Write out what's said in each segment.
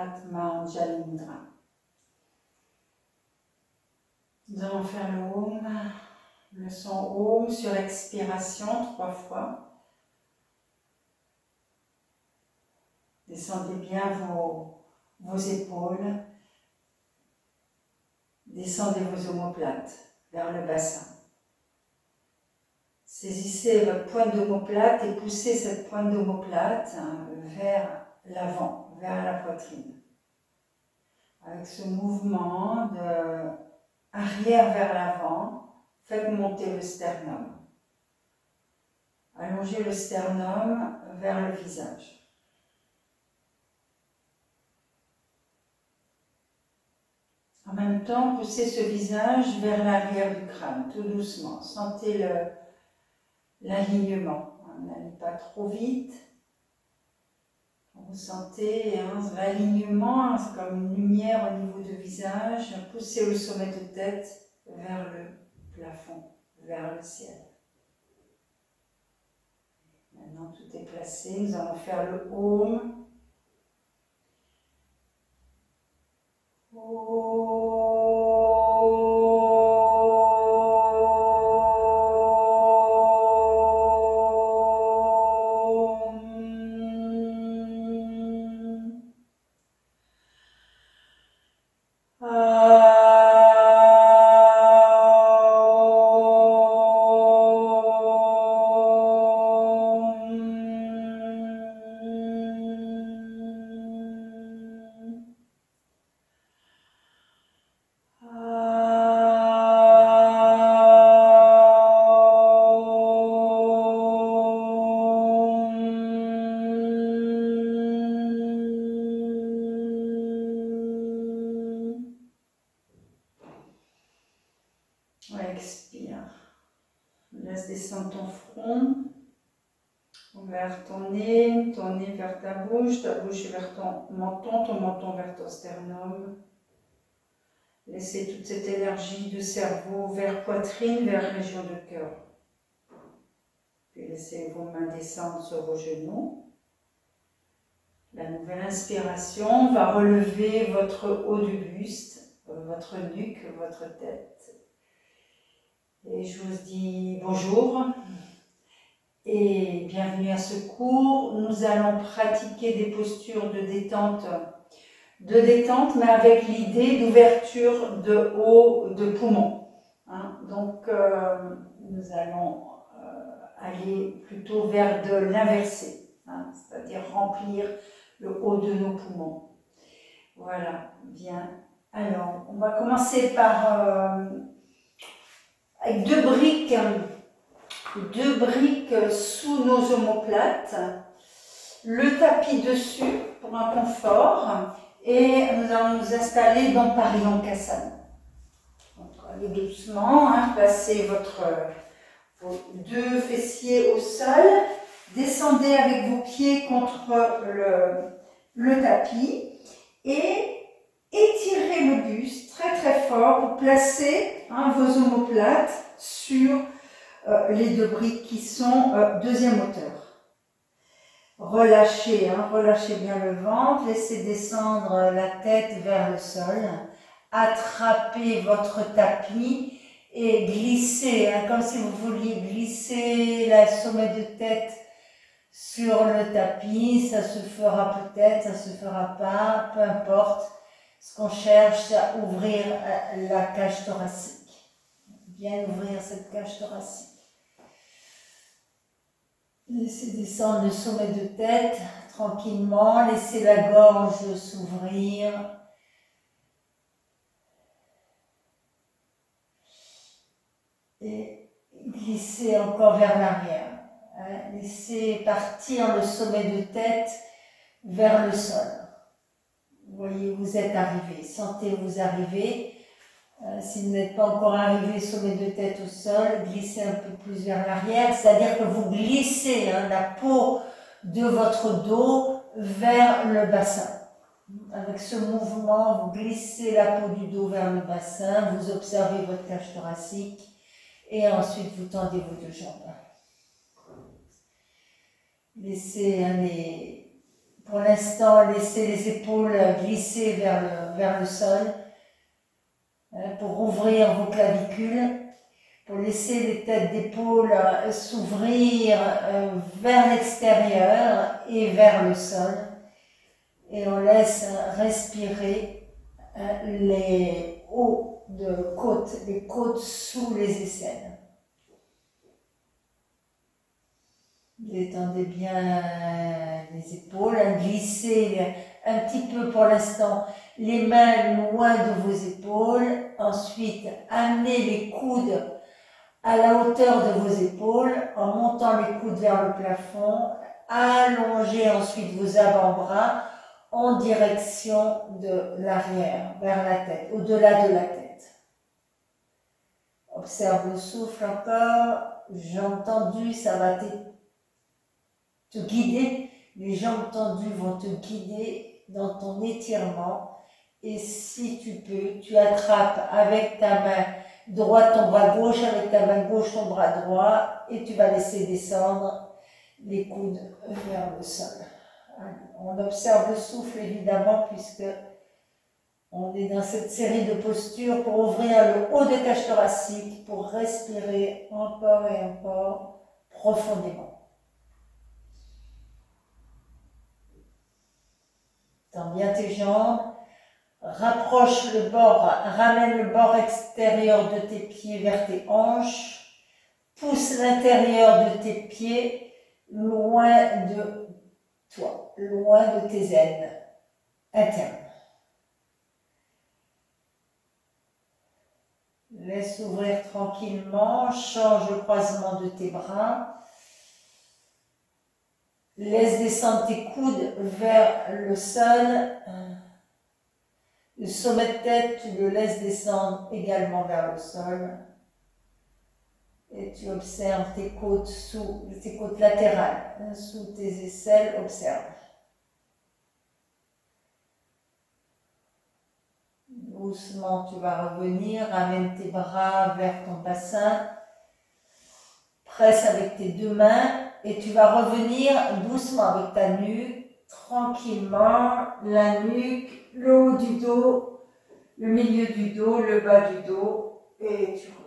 Atma Anjalindra. Nous allons faire le Om, le son Om sur expiration 3 fois. Descendez bien vos épaules. Descendez vos omoplates vers le bassin. Saisissez votre pointe d'omoplate et poussez cette pointe d'omoplate vers l'avant, vers la poitrine. Avec ce mouvement de arrière vers l'avant, faites monter le sternum. Allongez le sternum vers le visage. En même temps, poussez ce visage vers l'arrière du crâne, tout doucement. Sentez l'alignement. N'allez pas trop vite. Vous sentez l'alignement, c'est comme une lumière au niveau du visage. Poussez le sommet de tête vers le plafond, vers le ciel. Maintenant, tout est placé. Nous allons faire le Om. Expire. Laisse descendre ton front vers ton nez vers ta bouche vers ton menton vers ton sternum. Laissez toute cette énergie de cerveau vers poitrine, vers région de cœur. Puis laissez vos mains descendre sur vos genoux. La nouvelle inspiration va relever votre haut du buste, votre nuque, votre tête. Et je vous dis bonjour et bienvenue à ce cours. Nous allons pratiquer des postures de détente, mais avec l'idée d'ouverture de haut de poumon. Donc, nous allons aller plutôt vers de l'inversé, c'est-à-dire remplir le haut de nos poumons. Voilà, bien. Alors, on va commencer par... avec deux briques sous nos omoplates, le tapis dessus pour un confort et nous allons nous installer dans Paryankasana. Donc allez doucement, placez vos deux fessiers au sol, descendez avec vos pieds contre le tapis et étirez le buste très très fort pour placer vos omoplates sur les deux briques qui sont deuxième hauteur. Relâchez, relâchez bien le ventre, laissez descendre la tête vers le sol, attrapez votre tapis et glissez, comme si vous vouliez glisser la sommet de tête sur le tapis. Ça se fera peut-être, ça se fera pas, peu importe. Ce qu'on cherche, c'est à ouvrir la cage thoracique. Bien ouvrir cette cage thoracique. Laissez descendre le sommet de tête tranquillement. Laissez la gorge s'ouvrir. Et glissez encore vers l'arrière. Laissez partir le sommet de tête vers le sol. Vous voyez, vous êtes arrivé. Sentez-vous arriver. Si vous n'êtes pas encore arrivé, sommet de tête au sol, glissez un peu plus vers l'arrière. C'est-à-dire que vous glissez la peau de votre dos vers le bassin. Avec ce mouvement, vous glissez la peau du dos vers le bassin. Vous observez votre cage thoracique. Et ensuite, vous tendez vos deux jambes. Laissez Pour l'instant, laissez les épaules glisser vers le sol pour ouvrir vos clavicules, pour laisser les têtes d'épaule s'ouvrir vers l'extérieur et vers le sol. Et on laisse respirer les hauts de côtes, les côtes sous les aisselles. Détendez bien les épaules, glissez un petit peu pour l'instant les mains loin de vos épaules. Ensuite, amenez les coudes à la hauteur de vos épaules en montant les coudes vers le plafond. Allongez ensuite vos avant-bras en direction de l'arrière, vers la tête, au-delà de la tête. Observe le souffle encore. J'ai entendu, ça va te guider. Les jambes tendues vont te guider dans ton étirement. Et si tu peux, tu attrapes avec ta main droite ton bras gauche, avec ta main gauche ton bras droit, et tu vas laisser descendre les coudes vers le sol. On observe le souffle évidemment puisque on est dans cette série de postures pour ouvrir le haut de cage thoracique, pour respirer encore et encore profondément. Tends bien tes jambes, rapproche le bord, ramène le bord extérieur de tes pieds vers tes hanches, pousse l'intérieur de tes pieds loin de toi, loin de tes ailes internes. Laisse ouvrir tranquillement, change le croisement de tes bras. Laisse descendre tes coudes vers le sol. Le sommet de tête, tu le laisses descendre également vers le sol. Et tu observes tes côtes tes côtes latérales, sous tes aisselles, observe. Doucement, tu vas revenir, ramène tes bras vers ton bassin, presse avec tes deux mains et tu vas revenir doucement avec ta nuque, tranquillement, la nuque, le haut du dos, le milieu du dos, le bas du dos et tu reviens.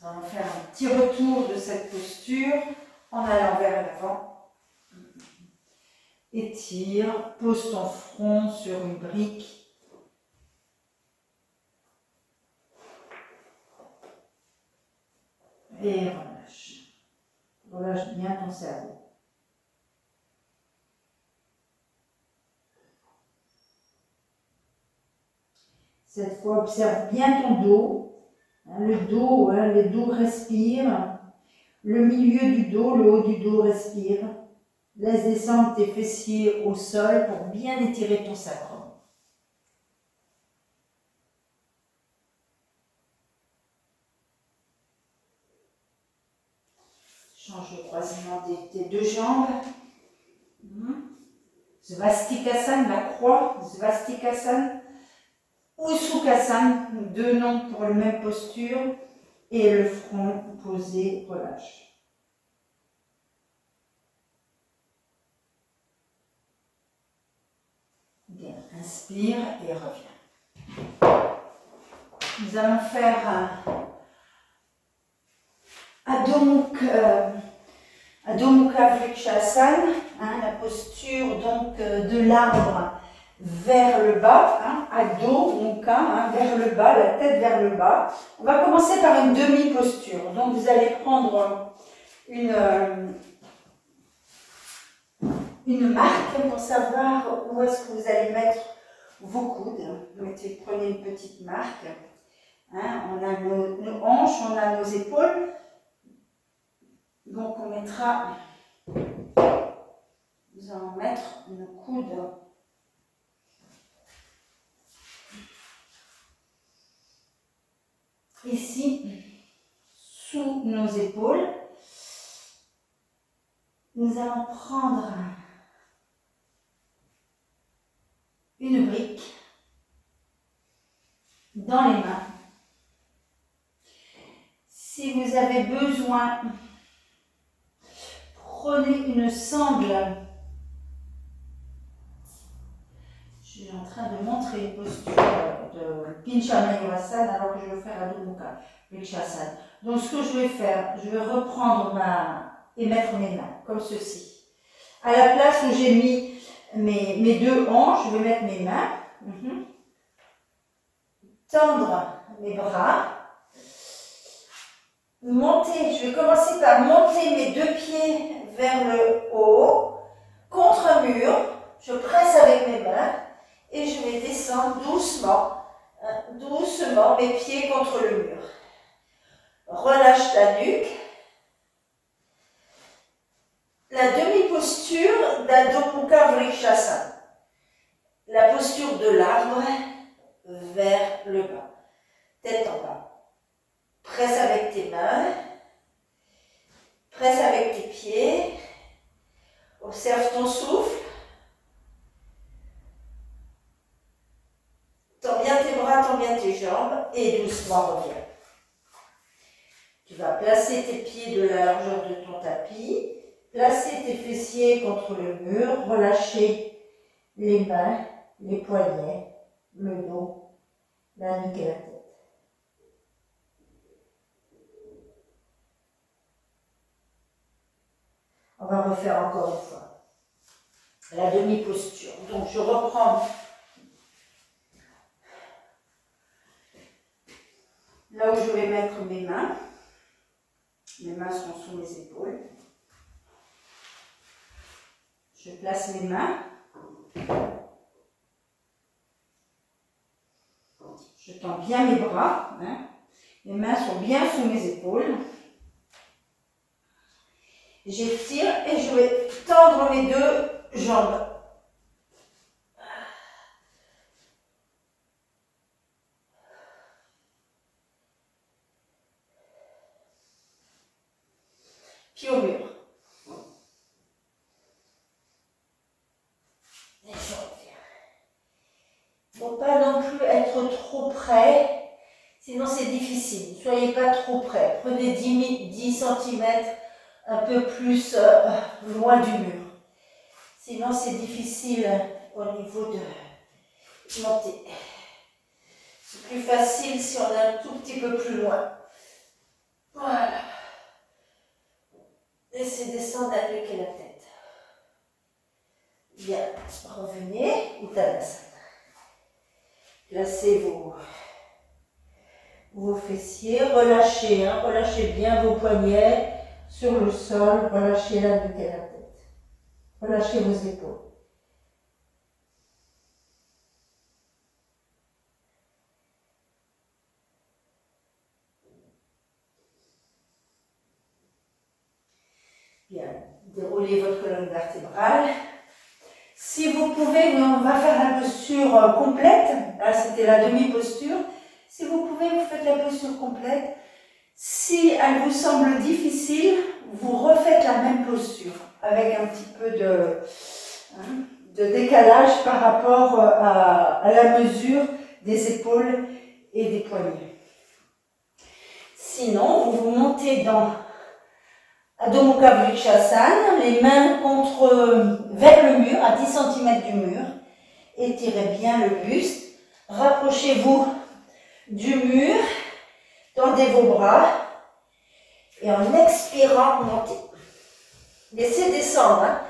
Nous allons faire un petit retour de cette posture en allant vers l'avant. Étire, pose ton front sur une brique. Et relâche. Relâche bien ton cerveau. Cette fois, observe bien ton dos. Le dos respire. Le milieu du dos, le haut du dos respire. Laisse descendre tes fessiers au sol pour bien étirer ton sacrum. Change le croisement de tes deux jambes. Svastikasana, la croix, Svastikasana. Ou Sukhasana, deux noms pour la même posture. Et le front posé, relâche. Bien, inspire et reviens. Nous allons faire Adho Mukha Vrikshasana, la posture donc de l'arbre vers le bas, Adho Mukha, vers le bas, la tête vers le bas. On va commencer par une demi-posture. Donc vous allez prendre une marque pour savoir où est-ce que vous allez mettre vos coudes. Prenez une petite marque. On a nos hanches, on a nos épaules. Donc on mettra, nous allons mettre nos coudes ici sous nos épaules. Nous allons prendre une brique dans les mains. Si vous avez besoin, prenez une sangle Je suis en train de montrer une posture de Pincha Mayurasana alors que je vais faire Adho Mukha Vrikshasana. Donc ce que je vais faire, je vais reprendre et mettre mes mains comme ceci. À la place où j'ai mis mes deux hanches, je vais mettre mes mains. Tendre mes bras. Monter, je vais commencer par monter mes deux pieds vers le haut, contre un mur. Je presse avec mes mains et je vais descendre doucement, doucement mes pieds contre le mur. Relâche la nuque. La demi-posture d'Adho Mukha Vrikshasana. La posture de l'arbre vers le bas. Tête en bas. Presse avec tes mains. Presse avec tes pieds. Observe ton souffle. Tends bien tes bras, tends bien tes jambes et doucement reviens. Tu vas placer tes pieds de la largeur de ton tapis. Placer tes fessiers contre le mur. Relâcher les mains, les poignets, le dos, la nuque et la tête. On va refaire encore une fois la demi-posture. Donc je reprends là où je vais mettre mes mains. Mes mains sont sous mes épaules. Je place mes mains. Je tends bien mes bras. Mes mains sont bien sous mes épaules. J'étire et je vais tendre mes deux jambes. Pied au mur. Et je reviens. Il ne faut pas non plus être trop près, sinon c'est difficile. Ne soyez pas trop près. Prenez 10 cm un peu plus loin du mur. Sinon c'est difficile au niveau de monter. C'est plus facile si on est un tout petit peu plus loin. Voilà. Laissez descendre la nuque et la tête. Bien, revenez, Uttanasana. Placez vos fessiers, relâchez, relâchez bien vos poignets sur le sol, relâchez la nuque et la tête. Relâchez vos épaules. Bien, déroulez votre colonne vertébrale. Si vous pouvez, on va faire la posture complète. Là, c'était la demi-posture. Si vous pouvez, vous faites la posture complète. Si elle vous semble difficile, vous refaites la même posture avec un petit peu de décalage par rapport à la mesure des épaules et des poignets. Sinon, vous montez dans Adho Mukha Vrikshasana, les mains vers le mur, à 10 cm du mur. Étirez bien le buste. Rapprochez-vous du mur. Tendez vos bras. Et en expirant, montez. Laissez descendre.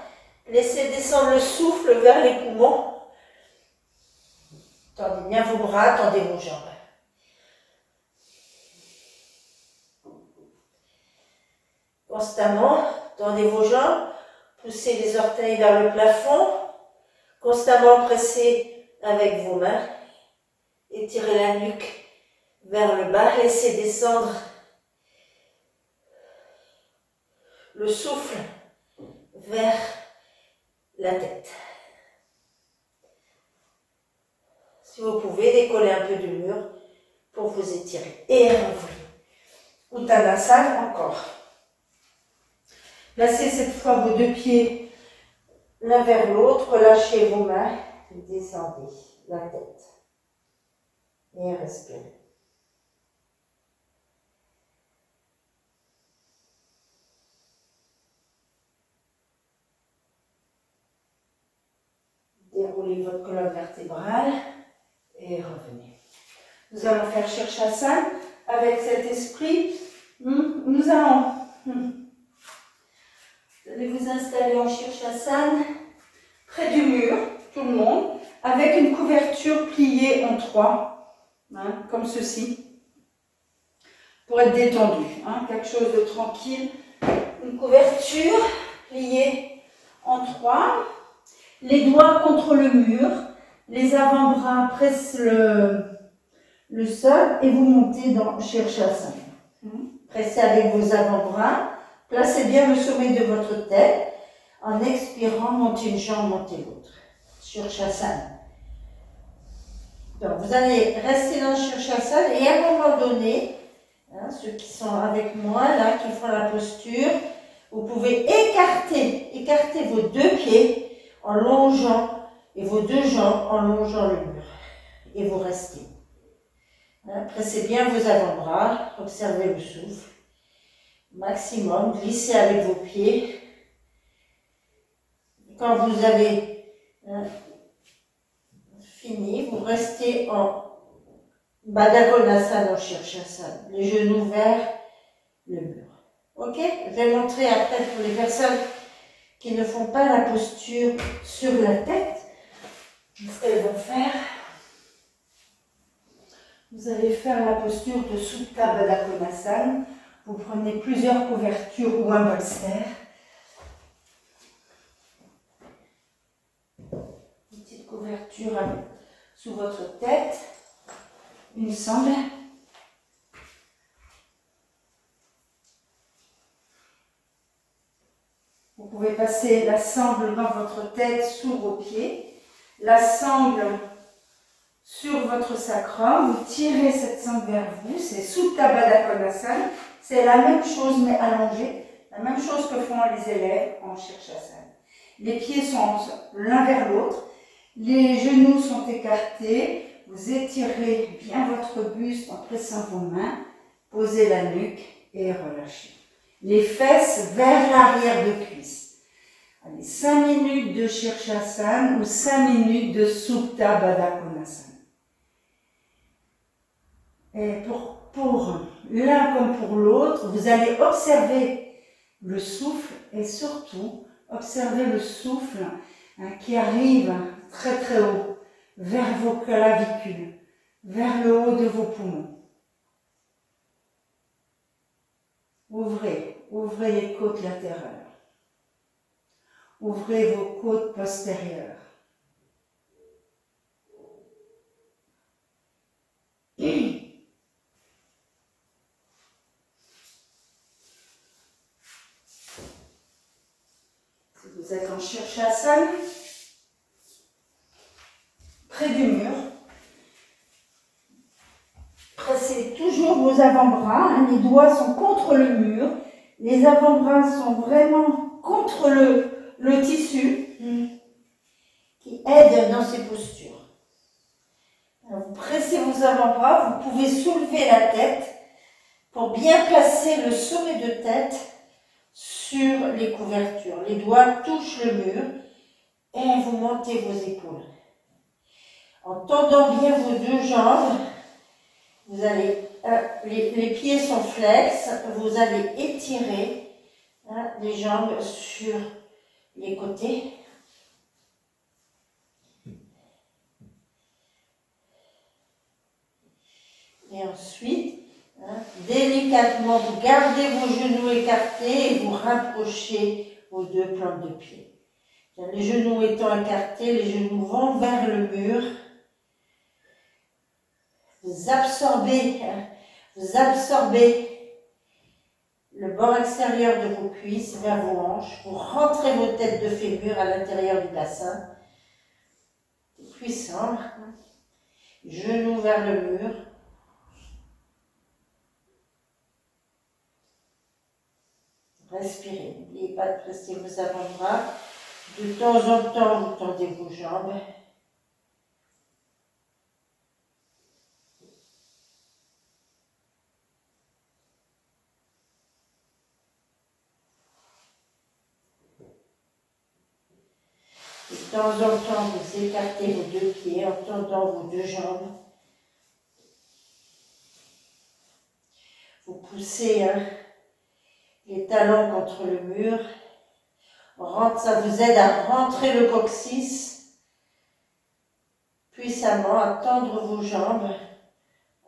Laissez descendre le souffle vers les poumons. Tendez bien vos bras, tendez vos jambes. Constamment, tendez vos jambes, poussez les orteils vers le plafond, constamment pressez avec vos mains, étirez la nuque vers le bas, laissez descendre le souffle vers la tête. Si vous pouvez, décoller un peu du mur pour vous étirer. Et revenez. Uttanasana encore. Placez cette fois vos deux pieds l'un vers l'autre, relâchez vos mains, descendez la tête et respirez. Déroulez votre colonne vertébrale et revenez. Nous allons faire Shirshasana avec cet esprit. Nous allons vous installer en Shirshasana près du mur, tout le monde, avec une couverture pliée en 3, comme ceci, pour être détendu, quelque chose de tranquille. Une couverture pliée en 3, les doigts contre le mur, les avant-bras pressent le sol et vous montez dans Shirshasana. Pressez avec vos avant-bras, placez bien le sommet de votre tête. En expirant, montez une jambe, montez l'autre. Shirshasana. Donc, vous allez rester dans Shirshasana et à un moment donné, ceux qui sont avec moi, là, qui font la posture, vous pouvez écarter vos 2 pieds en longeant et vos 2 jambes en longeant le mur. Et vous restez. Pressez bien vos avant-bras, observez le souffle. Maximum, glissez avec vos pieds. Quand vous avez fini, vous restez en Baddha Konasana, en Shirshasana, les genoux vers le mur. Ok? Je vais montrer après pour les personnes qui ne font pas la posture sur la tête, ce qu'elles vont faire. Vous allez faire la posture de Supta Baddha Konasana. Vous prenez plusieurs couvertures ou un bolster. Couverture sous votre tête, une sangle. Vous pouvez passer la sangle dans votre tête sous vos pieds, la sangle sur votre sacrum, vous tirez cette sangle vers vous, c'est Supta Baddha Konasana, c'est la même chose mais allongée, la même chose que font les élèves en Shirshasana. Les pieds sont l'un vers l'autre. Les genoux sont écartés, vous étirez bien votre buste en pressant vos mains, posez la nuque et relâchez. Les fesses vers l'arrière de cuisse. Allez, 5 minutes de Shirshasana ou 5 minutes de Supta Baddha Konasana. Et pour l'un comme pour l'autre, vous allez observer le souffle et surtout observer le souffle qui arrive très très haut, vers vos clavicules, vers le haut de vos poumons. Ouvrez les côtes latérales. Ouvrez vos côtes postérieures. Si vous êtes en Shirshasana, près du mur, pressez toujours vos avant-bras, les doigts sont contre le mur, les avant-bras sont vraiment contre le tissu qui aide dans ces postures. Alors, vous pressez vos avant-bras, vous pouvez soulever la tête pour bien placer le sommet de tête sur les couvertures. Les doigts touchent le mur et vous montez vos épaules. En tendant bien vos 2 jambes, vous allez, les pieds sont flex, vous allez étirer les jambes sur les côtés. Et ensuite, délicatement, vous gardez vos genoux écartés et vous rapprochez vos 2 plantes de pied. Les genoux étant écartés, les genoux vont vers le mur. Vous absorbez le bord extérieur de vos cuisses vers vos hanches. Vous rentrez vos têtes de fémur à l'intérieur du bassin. Puissant. Genoux vers le mur. Respirez. N'oubliez pas de presser vos avant-bras. De temps en temps, vous tendez vos jambes. temps en temps, vous écartez vos deux pieds en tendant vos deux jambes. Vous poussez les talons contre le mur. Ça vous aide à rentrer le coccyx puissamment, à tendre vos jambes,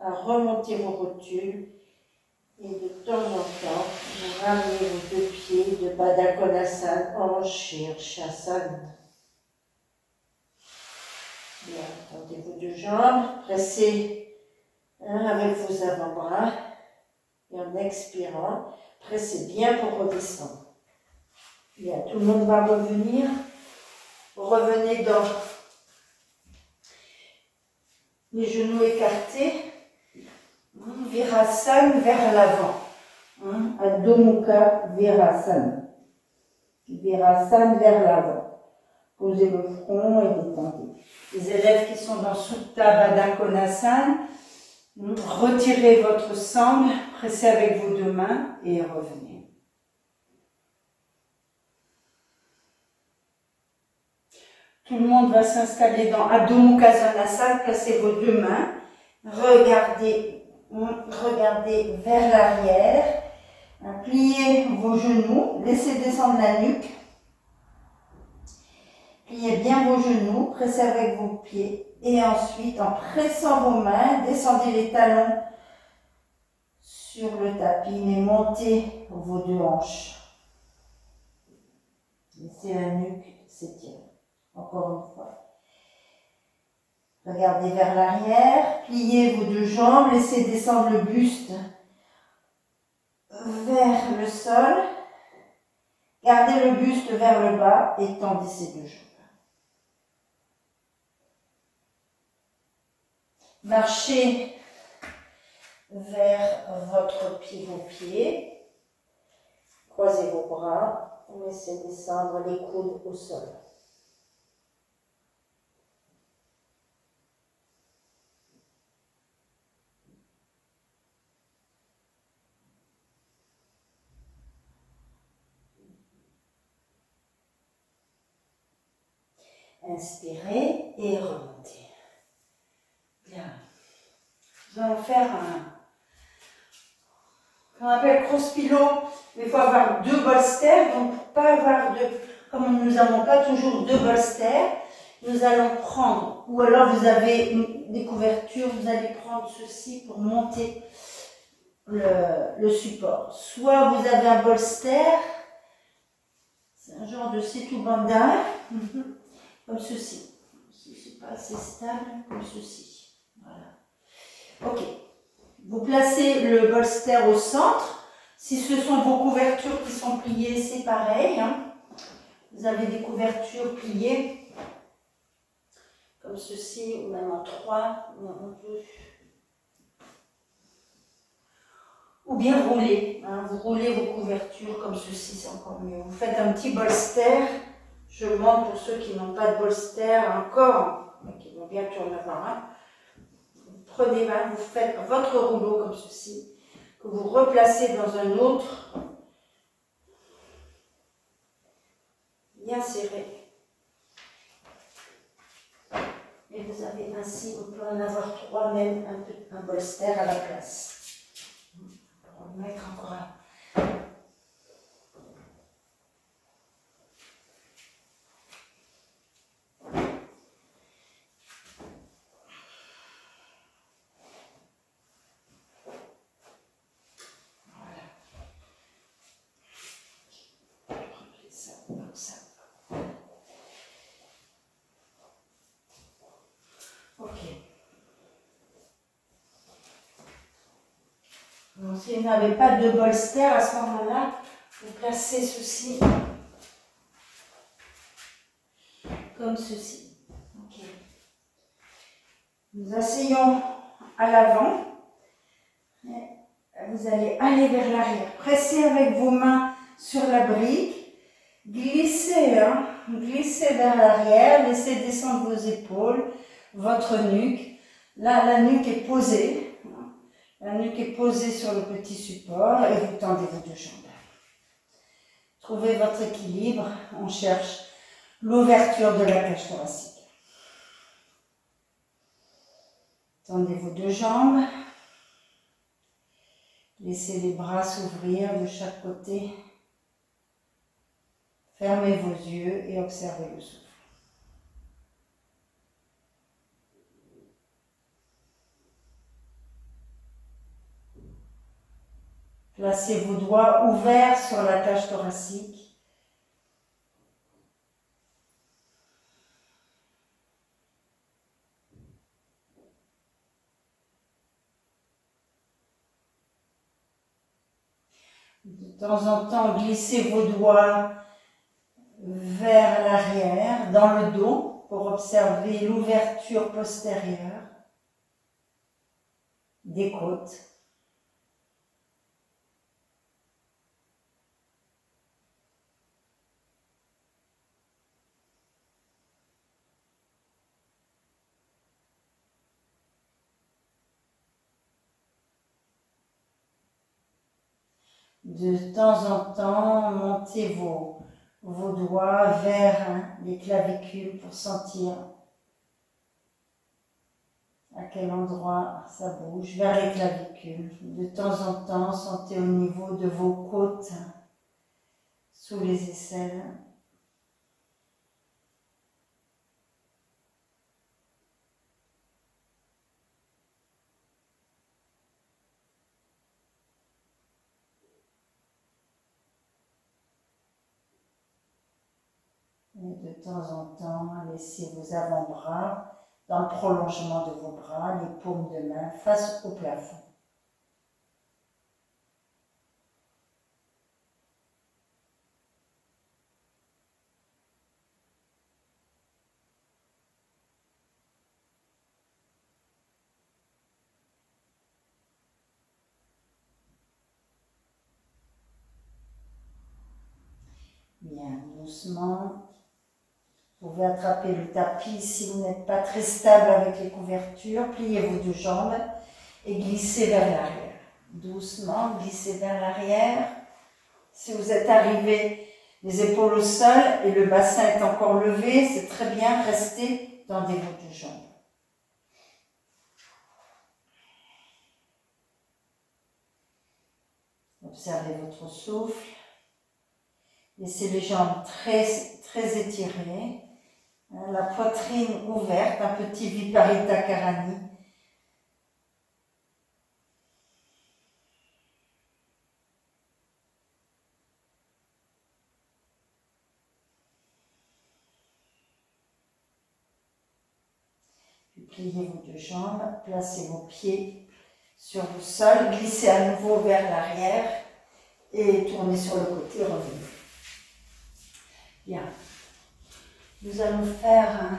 à remonter vos rotules. Et de temps en temps, vous ramenez vos deux pieds de Baddha Konasana en Shirshasana. Bien, tendez vos deux jambes, pressez avec vos avant-bras. Et en expirant, pressez bien pour redescendre. Bien, tout le monde va revenir. Revenez dans les genoux écartés. Virasana vers l'avant. Adho Mukha Virasana. Virasana vers l'avant. Posez le front et détendez. Les élèves qui sont dans Supta Baddha Konasana, retirez votre sangle, pressez avec vos deux mains et revenez. Tout le monde va s'installer dans Adho Mukha Svanasana, placez vos deux mains, regardez vers l'arrière, pliez vos genoux, laissez descendre la nuque, pliez bien vos genoux, pressez avec vos pieds et ensuite en pressant vos mains, descendez les talons sur le tapis, mais montez vos deux hanches. Laissez la nuque s'étirer. Encore une fois. Regardez vers l'arrière, pliez vos deux jambes, laissez descendre le buste vers le sol. Gardez le buste vers le bas et tendez ces deux jambes. Marchez vers vos pieds. Croisez vos bras, laissez descendre les coudes au sol. Inspirez et remontez. Bien. Nous allons faire qu'on appelle cross pillow. Il faut avoir deux bolsters. Donc, pour pas avoir comme nous n'avons pas toujours deux bolsters, nous allons prendre, ou alors vous avez des couvertures, vous allez prendre ceci pour monter le support. Soit vous avez un bolster, c'est un genre de setu bandha. Comme ceci. Si ce n'est pas assez stable, comme ceci. Voilà. Ok. Vous placez le bolster au centre. Si ce sont vos couvertures qui sont pliées, c'est pareil. Vous avez des couvertures pliées. Comme ceci, ou même en 3, ou en 2. Ou bien rouler. Vous roulez vos couvertures comme ceci, c'est encore mieux. Vous faites un petit bolster. Je montre pour ceux qui n'ont pas de bolster encore, mais qui vont bientôt en avoir un. Vous prenez, vous faites votre rouleau comme ceci, que vous replacez dans un autre, bien serré. Et vous avez ainsi, vous pouvez en avoir 3 même, un bolster à la place. On va mettre encore un. Donc, si vous n'avez pas de bolster, à ce moment-là, vous placez ceci comme ceci. Okay. Nous asseyons à l'avant. Vous allez aller vers l'arrière. Pressez avec vos mains sur la brique. Glissez, glissez vers l'arrière. Laissez descendre vos épaules, votre nuque. Là, la nuque est posée. La nuque est posée sur le petit support et vous tendez vos deux jambes. Trouvez votre équilibre. On cherche l'ouverture de la cage thoracique. Tendez vos deux jambes. Laissez les bras s'ouvrir de chaque côté. Fermez vos yeux et observez le souffle. Placez vos doigts ouverts sur la cage thoracique. De temps en temps, glissez vos doigts vers l'arrière, dans le dos, pour observer l'ouverture postérieure des côtes. De temps en temps, montez vos doigts vers les clavicules pour sentir à quel endroit ça bouge, vers les clavicules. De temps en temps, sentez au niveau de vos côtes, sous les aisselles. Et de temps en temps, laissez vos avant-bras dans le prolongement de vos bras, les paumes de main face au plafond. Bien, doucement. Vous pouvez attraper le tapis si vous n'êtes pas très stable avec les couvertures. Pliez vos deux jambes et glissez vers l'arrière. Doucement, glissez vers l'arrière. Si vous êtes arrivé les épaules au sol et le bassin est encore levé, c'est très bien, restez, tendez vos deux jambes. Observez votre souffle. Laissez les jambes très étirées. La poitrine ouverte, un petit Viparita Karani. Puis pliez vos deux jambes, placez vos pieds sur le sol, glissez à nouveau vers l'arrière et tournez sur le côté, revenez. Bien. Nous allons faire un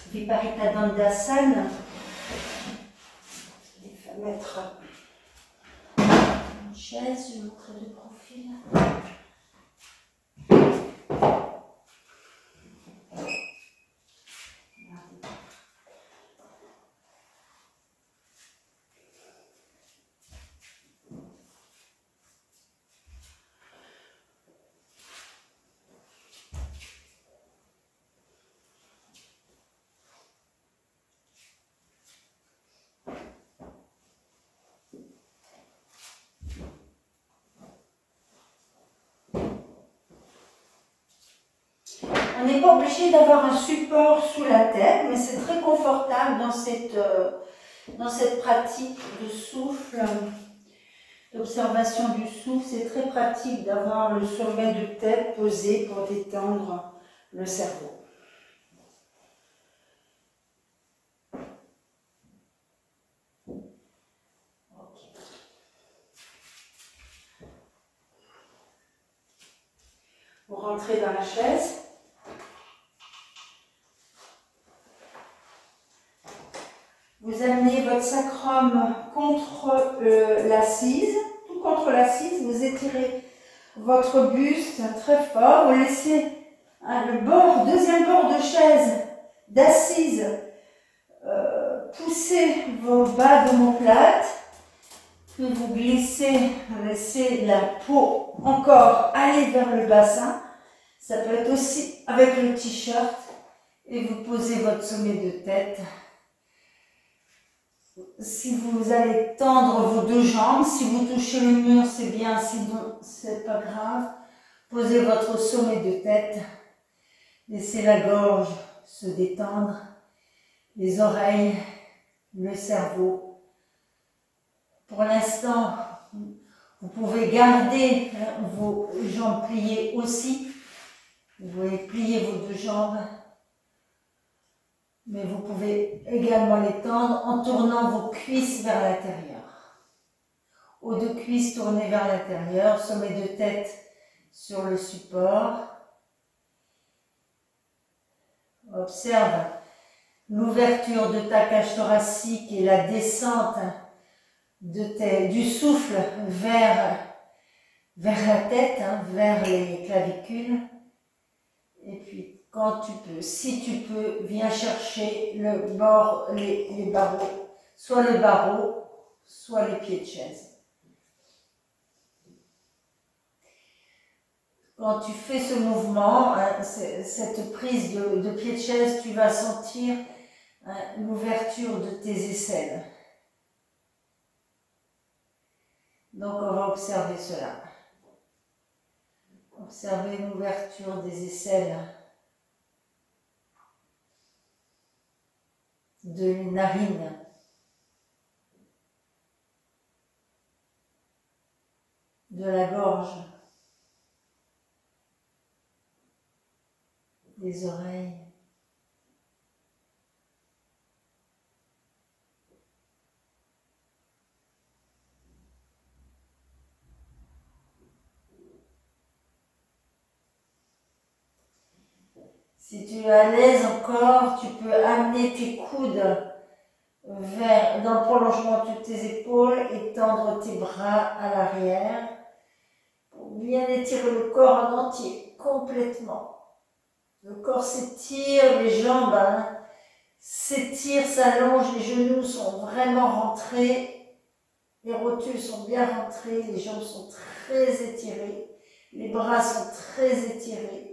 Viparita Dandasana. Je vais mettre une chaise, je vais montrer le profil. On n'est pas obligé d'avoir un support sous la tête, mais c'est très confortable dans cette pratique de souffle, d'observation du souffle. C'est très pratique d'avoir le sommet de tête posé pour détendre le cerveau. Vous rentrez dans la chaise. Vous amenez votre sacrum contre l'assise, tout contre l'assise, vous étirez votre buste très fort, vous laissez le deuxième bord de chaise, d'assise, pousser vos bas d'omoplate, puis vous glissez, laissez la peau encore aller vers le bassin, Ça peut être aussi avec le t-shirt et vous posez votre sommet de tête. Si vous allez tendre vos deux jambes, si vous touchez le mur, c'est bien, sinon c'est pas grave. Posez votre sommet de tête. Laissez la gorge se détendre, les oreilles, le cerveau. Pour l'instant, vous pouvez garder vos jambes pliées aussi. Vous pouvez plier vos deux jambes, mais vous pouvez également les tendre en tournant vos cuisses vers l'intérieur. Aux deux cuisses tournées vers l'intérieur, sommet de tête sur le support. Observe l'ouverture de ta cage thoracique et la descente du souffle vers la tête, vers les clavicules. Et puis, quand tu peux, si tu peux, viens chercher le bord, les barreaux, soit le barreau, soit les pieds de chaise. Quand tu fais ce mouvement, cette prise de pied de chaise, tu vas sentir l'ouverture de tes aisselles. Donc, on va observer cela. Observez l'ouverture des aisselles, de les narines, de la gorge, des oreilles. Si tu es à l'aise encore, tu peux amener tes coudes dans le prolongement de tes épaules et tendre tes bras à l'arrière pour bien étirer le corps en entier, complètement. Le corps s'étire, les jambes s'étirent, s'allongent, les genoux sont vraiment rentrés, les rotules sont bien rentrées, les jambes sont très étirées, les bras sont très étirés,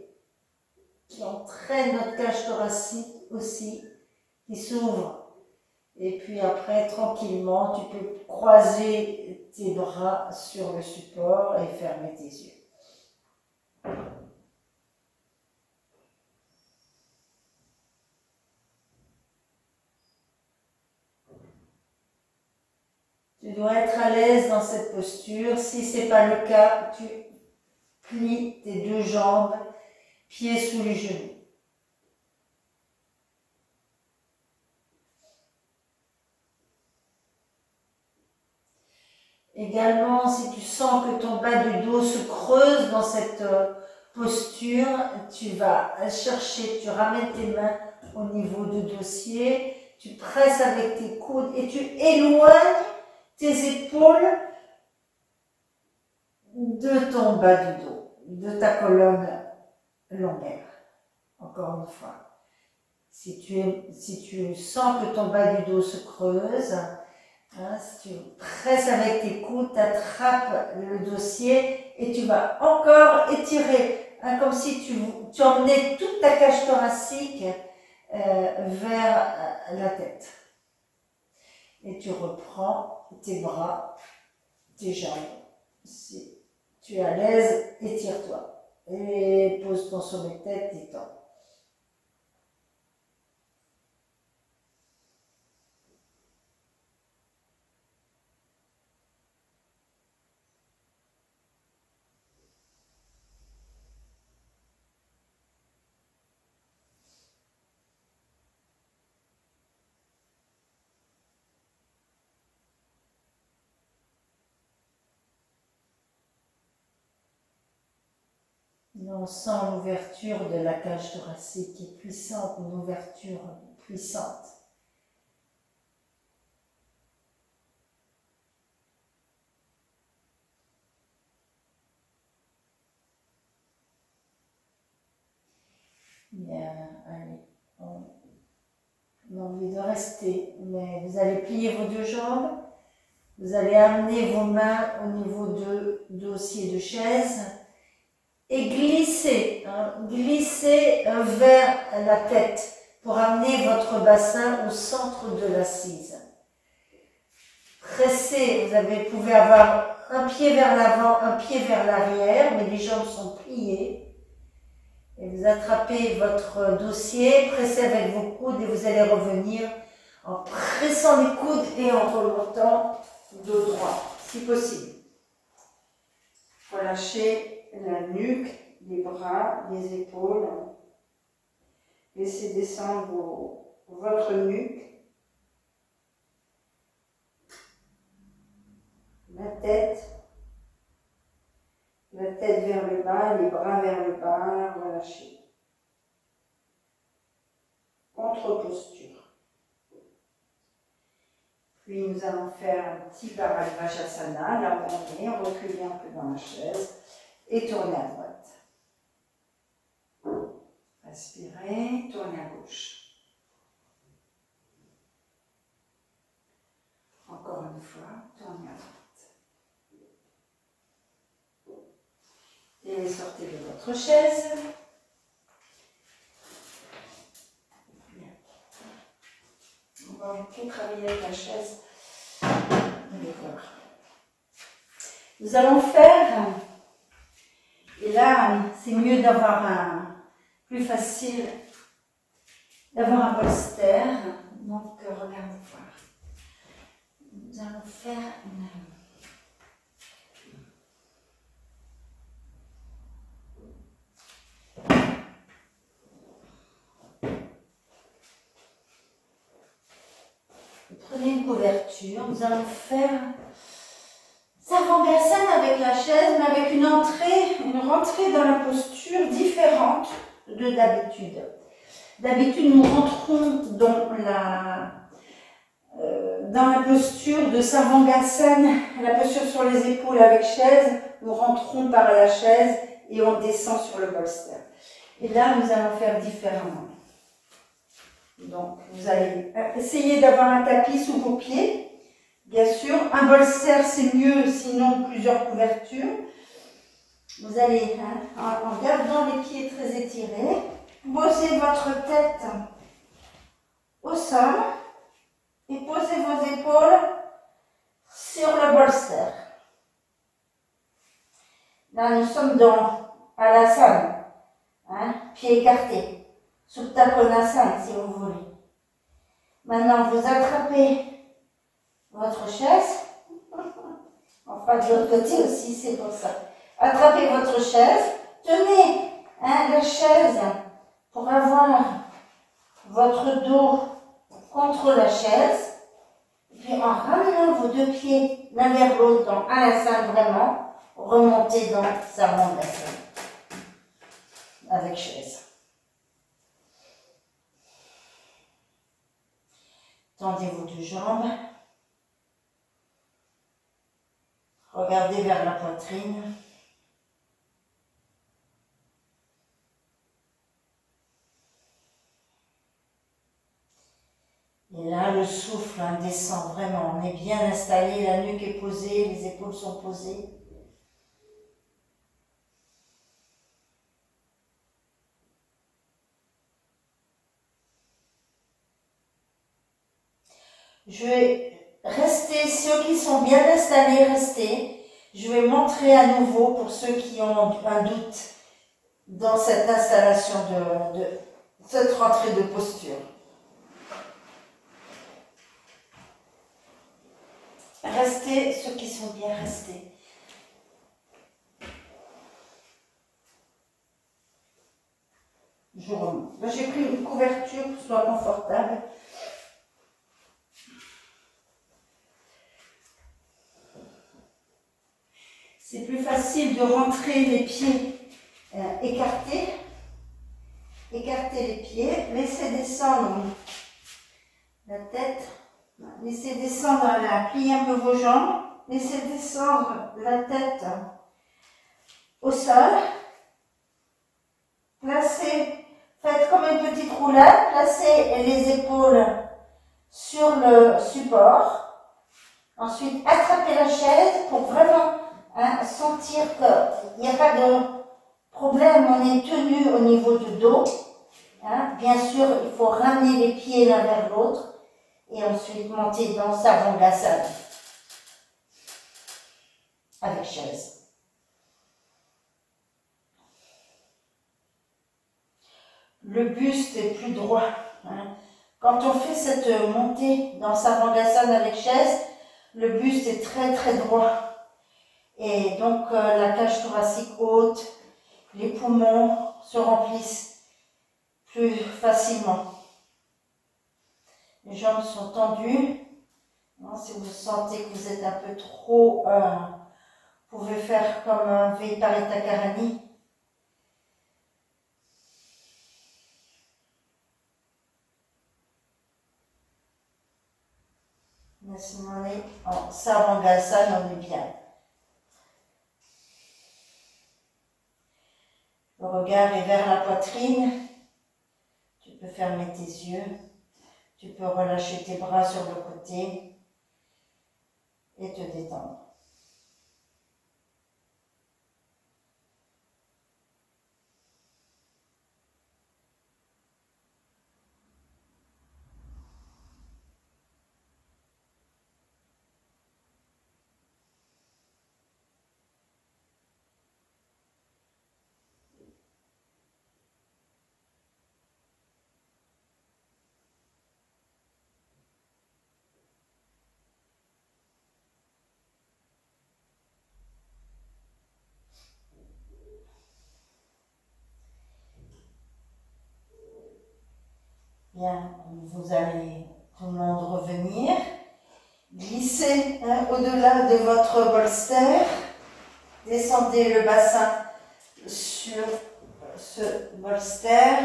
qui entraîne notre cage thoracique aussi, qui s'ouvre. Et puis après, tranquillement, tu peux croiser tes bras sur le support et fermer tes yeux. Tu dois être à l'aise dans cette posture. Si ce n'est pas le cas, tu plies tes deux jambes, pieds sous les genoux. Également, si tu sens que ton bas du dos se creuse dans cette posture, tu vas chercher, tu ramènes tes mains au niveau du dossier, tu presses avec tes coudes et tu éloignes tes épaules de ton bas du dos, de ta colonne lombaire. Encore une fois. Si tu sens que ton bas du dos se creuse, si tu presses avec tes coudes, tu attrapes le dossier et tu vas encore étirer, comme si tu emmenais toute ta cage thoracique vers la tête. Et tu reprends tes bras, tes jambes. Si tu es à l'aise, étire-toi. Et pose ton sommet de tête, détends. On sent l'ouverture de la cage thoracique qui est puissante, une ouverture puissante. Bien, allez, on a envie de rester, mais vous allez plier vos deux jambes, vous allez amener vos mains au niveau de dossier de chaise, et glissez, hein, glissez vers la tête pour amener votre bassin au centre de l'assise. Pressez, vous pouvez avoir un pied vers l'avant, un pied vers l'arrière, mais les jambes sont pliées. Et vous attrapez votre dossier, pressez avec vos coudes et vous allez revenir en pressant les coudes et en remontant dos droit, si possible. Relâchez la nuque, les bras, les épaules. Laissez descendre votre nuque. La tête vers le bas, les bras vers le bas, relâchez. Contre-posture. Puis nous allons faire un petit Paramajasana, là où on est, reculez un peu dans la chaise et tournez à droite. Respirez, tournez à gauche. Encore une fois, tournez à droite. Et sortez de votre chaise. Bien. On va un peu travailler avec la chaise. Nous allons faire, et là c'est mieux d'avoir plus facile d'avoir un bolster. Donc regardez voir. Nous allons faire prenez une couverture, nous allons faire Sarvangasana avec la chaise, mais avec une rentrée dans la posture différente de d'habitude. D'habitude, nous rentrons dans la posture de Sarvangasana, la posture sur les épaules avec chaise. Nous rentrons par la chaise et on descend sur le bolster. Et là, nous allons faire différemment. Donc, vous allez essayer d'avoir un tapis sous vos pieds. Bien sûr, un bolster c'est mieux, sinon plusieurs couvertures. Vous allez, en gardant les pieds très étirés, poser votre tête au sol et posez vos épaules sur le bolster. Là, nous sommes à la salle, pieds écartés, Supta Konasana si vous voulez. Maintenant, vous attrapez votre chaise, on fera de l'autre côté aussi, c'est pour ça. Attrapez votre chaise, tenez la chaise pour avoir votre dos contre la chaise, puis en ramenant vos deux pieds l'un vers l'autre dans Anasana vraiment, remontez dans Sarvangasana avec chaise. Tendez vos deux jambes. Regardez vers la poitrine. Et là, le souffle descend vraiment. On est bien installé, la nuque est posée, les épaules sont posées. Je vais rester, ceux qui sont bien installés, restez. Je vais montrer à nouveau pour ceux qui ont un doute dans cette installation de cette rentrée de posture. Restez, ceux qui sont bien restés. Je remonte. Là, j'ai pris une couverture pour que ce soit confortable. C'est plus facile de rentrer les pieds écartés. Écartez les pieds, laissez descendre la tête, laissez descendre pliez un peu vos jambes, laissez descendre la tête au sol. Placez, faites comme une petite roulade, placez les épaules sur le support. Ensuite, attrapez la chaise pour vraiment sentir qu'il n'y a pas de problème, on est tenu au niveau du dos. Hein. Bien sûr, il faut ramener les pieds l'un vers l'autre et ensuite monter dans Sarvangasana avec chaise. Le buste est plus droit. Hein. Quand on fait cette montée dans Sarvangasana avec chaise, le buste est très très droit. Et donc la cage thoracique haute, les poumons se remplissent plus facilement. Les jambes sont tendues. Non, si vous sentez que vous êtes un peu trop, vous pouvez faire comme un Viparita Karani. Laissez-moi aller en Sarvangasana, on est bien. Le regard est vers la poitrine. Tu peux fermer tes yeux. Tu peux relâcher tes bras sur le côté et te détendre. Bien, vous allez tout le monde revenir. Glissez au-delà de votre bolster. Descendez le bassin sur ce bolster.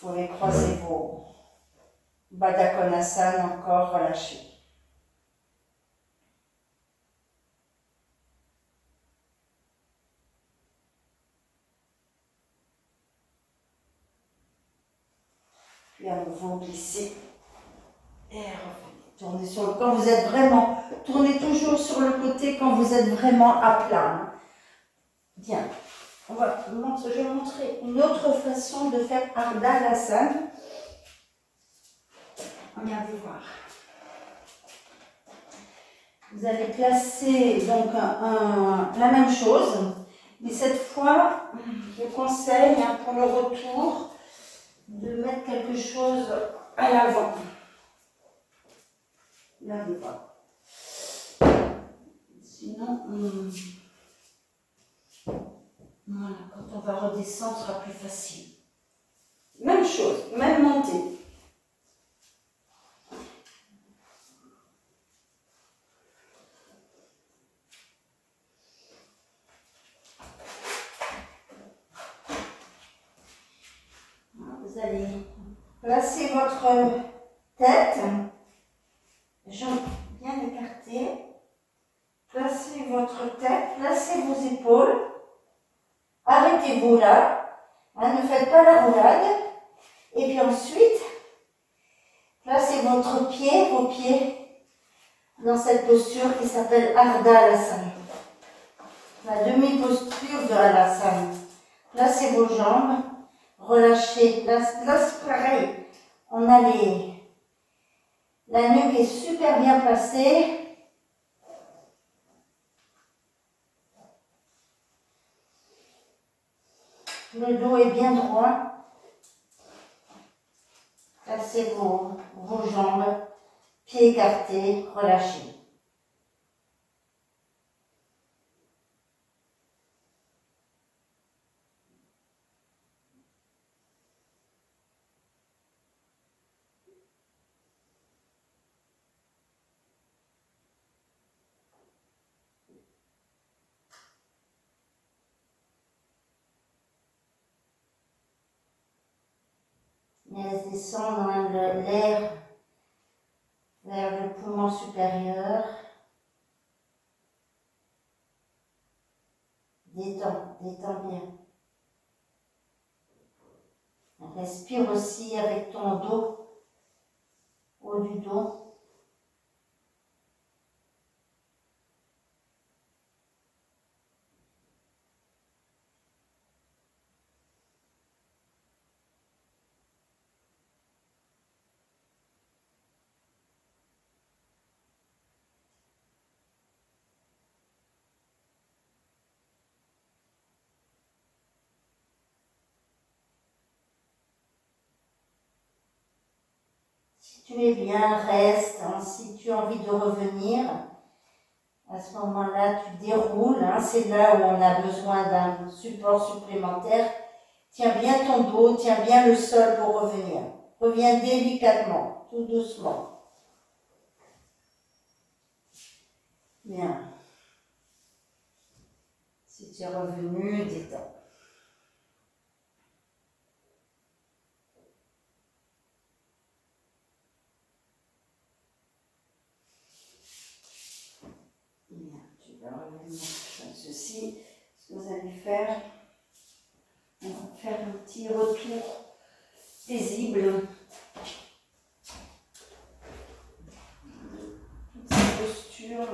Vous pouvez croiser vos Baddha Konasana encore relâchés. Puis à nouveau glisser et revenez. Tournez sur le, quand vous êtes vraiment, tournez toujours sur le côté quand vous êtes vraiment à plat. Bien. Je vais vous montrer une autre façon de faire Ardha Halasana. Regardez voir. Vous allez placer donc la même chose, mais cette fois, je conseille pour le retour de mettre quelque chose à l'avant. Regardez pas. Sinon, voilà, quand on va redescendre, ce sera plus facile. Même chose, même montée. Vous allez placer votre tête, jambes bien écartées. Placez votre tête, placez vos épaules. Arrêtez-vous là, ne faites pas la roulade. Et puis ensuite, placez vos pieds dans cette posture qui s'appelle Ardha Halasana. La demi-posture de Halasana. Placez vos jambes, relâchez. Là c'est pareil, on a la nuque est super bien placée. Le dos est bien droit. Placez vos jambes, pieds écartés, relâchez. Laisse descendre l'air vers le poumon supérieur. Détends bien. Respire aussi avec ton dos, haut du dos. Tu es bien, reste. Hein. Si tu as envie de revenir, à ce moment-là, tu déroules. Hein. C'est là où on a besoin d'un support supplémentaire. Tiens bien ton dos, tiens bien le sol pour revenir. Reviens délicatement, tout doucement. Bien. Si tu es revenu, détends. Bien, tu vas revenir comme ceci. Ce que vous allez faire, on va faire un petit retour paisible. Toute cette posture.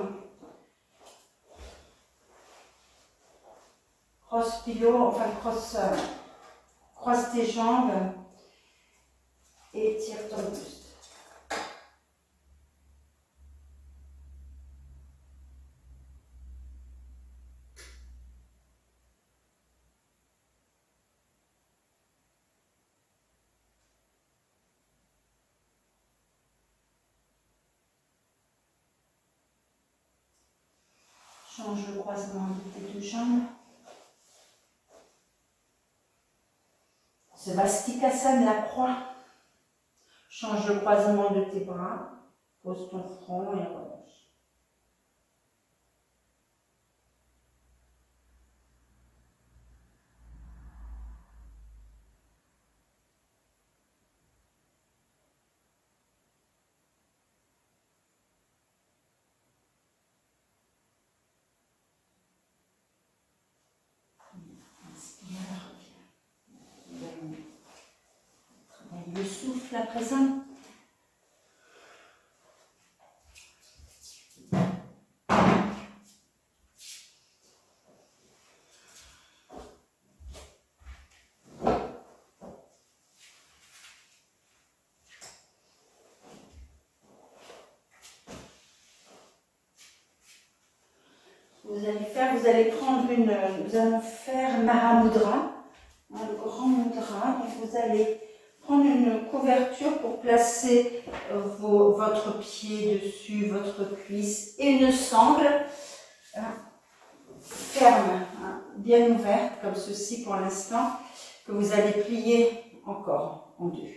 Crosse pillow, enfin croise tes jambes et tire ton buste. Change le croisement de tes deux jambes. Svastikasana, la croix. Change le croisement de tes bras. Pose ton front et relâche. Inspire. Travaille le souffle à présent. Vous allez prendre nous allons faire Mahamudra, le grand mudra. Donc vous allez prendre une couverture pour placer votre pied dessus, votre cuisse et une sangle ferme, bien ouverte comme ceci pour l'instant, que vous allez plier encore en deux.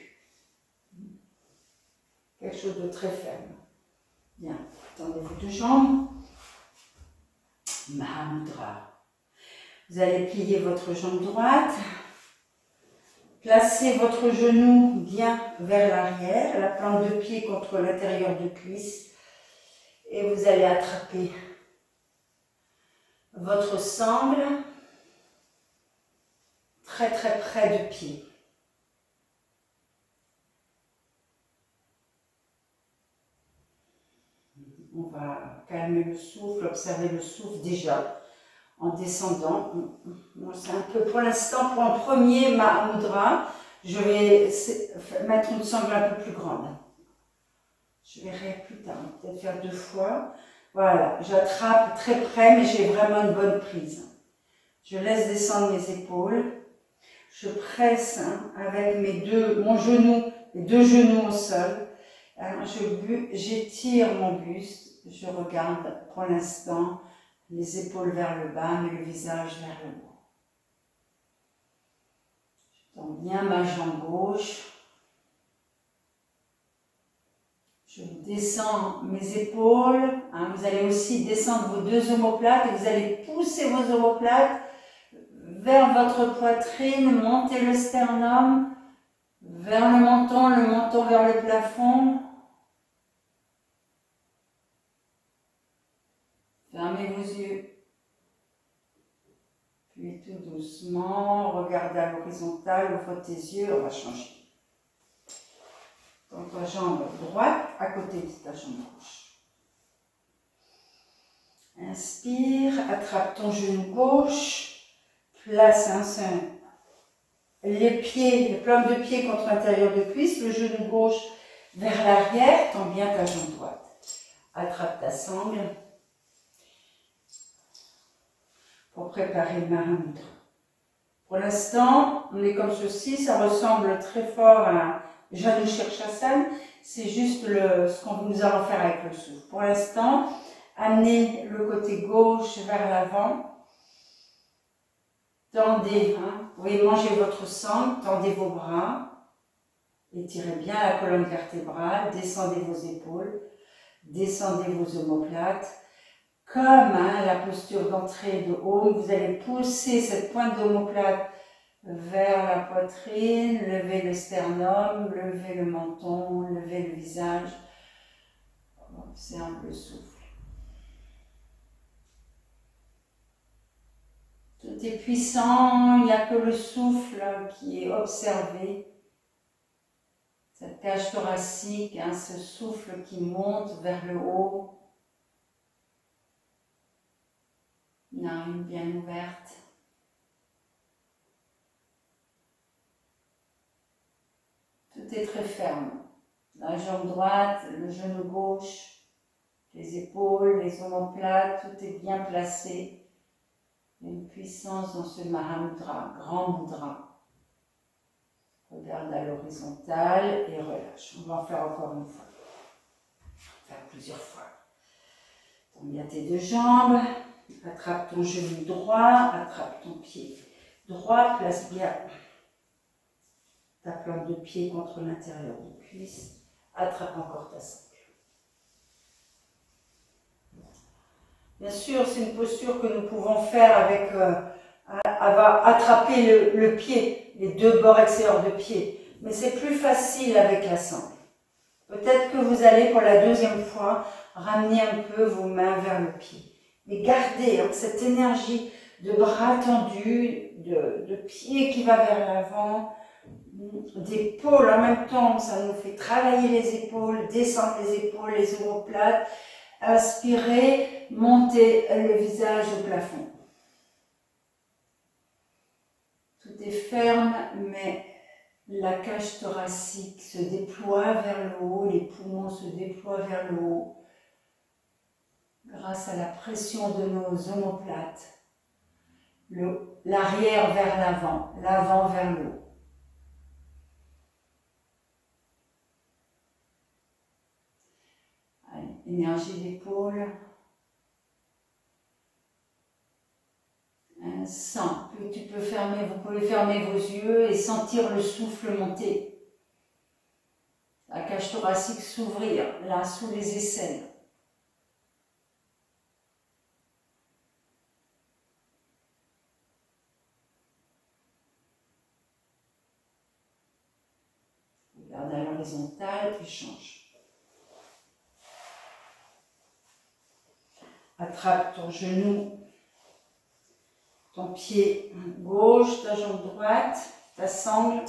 Quelque chose de très ferme. Bien, tendez vos deux jambes. Mahamudra. Vous allez plier votre jambe droite, placez votre genou bien vers l'arrière, la plante de pied contre l'intérieur de cuisse et vous allez attraper votre sangle très très près du pied. On va calmer le souffle, observer le souffle déjà en descendant. Bon, c'est un peu pour l'instant, pour un premier Mahamudra, je vais mettre une sangle un peu plus grande. Je verrai plus tard, peut-être faire 2 fois. Voilà, j'attrape très près, mais j'ai vraiment une bonne prise. Je laisse descendre mes épaules. Je presse avec mes deux genoux au sol. J'étire mon buste, je regarde pour l'instant les épaules vers le bas, mais le visage vers le haut. Je tends bien ma jambe gauche. Je descends mes épaules. Vous allez aussi descendre vos 2 omoplates et vous allez pousser vos omoplates vers votre poitrine, monter le sternum, vers le menton vers le plafond. Fermez vos yeux. Puis tout doucement, regardez à l'horizontale, ouvre tes yeux, on va changer. Donc ta jambe droite à côté de ta jambe gauche. Inspire, attrape ton genou gauche, place les plantes de pied contre l'intérieur de cuisse, le genou gauche vers l'arrière, tends bien ta jambe droite. Attrape ta sangle pour préparer le Mahamudra. Pour l'instant, on est comme ceci, ça ressemble très fort à Janu Shirshasana, c'est juste ce qu'on nous allons faire avec le souffle. Pour l'instant, amenez le côté gauche vers l'avant. Tendez, vous pouvez manger votre sang, tendez vos bras. Étirez bien la colonne vertébrale, descendez vos épaules, descendez vos omoplates. Comme la posture d'entrée de Om, vous allez pousser cette pointe d'omoplate vers la poitrine, lever le sternum, lever le menton, lever le visage. Observe le souffle. Tout est puissant, il n'y a que le souffle qui est observé. Cette cage thoracique, ce souffle qui monte vers le haut. Narine bien ouverte. Tout est très ferme. La jambe droite, le genou gauche, les épaules, les omoplates, tout est bien placé. Il y a une puissance dans ce Mahamudra, grand mudra. Regarde à l'horizontale et relâche. On va en faire encore une fois. On va faire plusieurs fois. Tourne bien tes deux jambes. Attrape ton genou droit, attrape ton pied droit, place bien ta plante de pied contre l'intérieur des cuisses, attrape encore ta ceinture. Bien sûr, c'est une posture que nous pouvons faire avec, attraper le pied, les deux bords extérieurs de pied, mais c'est plus facile avec la sangle. Peut-être que vous allez pour la deuxième fois ramener un peu vos mains vers le pied. Mais gardez cette énergie de bras tendus, de pied qui va vers l'avant, d'épaules en même temps, ça nous fait travailler les épaules, descendre les épaules, les omoplates, inspirez, montez le visage au plafond. Tout est ferme, mais la cage thoracique se déploie vers le haut, les poumons se déploient vers le haut. Grâce à la pression de nos omoplates, l'arrière vers l'avant, l'avant vers le haut. Allez, énergie d'épaule. Un sang. Vous pouvez fermer vos yeux et sentir le souffle monter. La cage thoracique s'ouvrir, là, sous les aisselles. Regarde à l'horizontale, puis change. Attrape ton genou, ton pied gauche, ta jambe droite, ta sangle.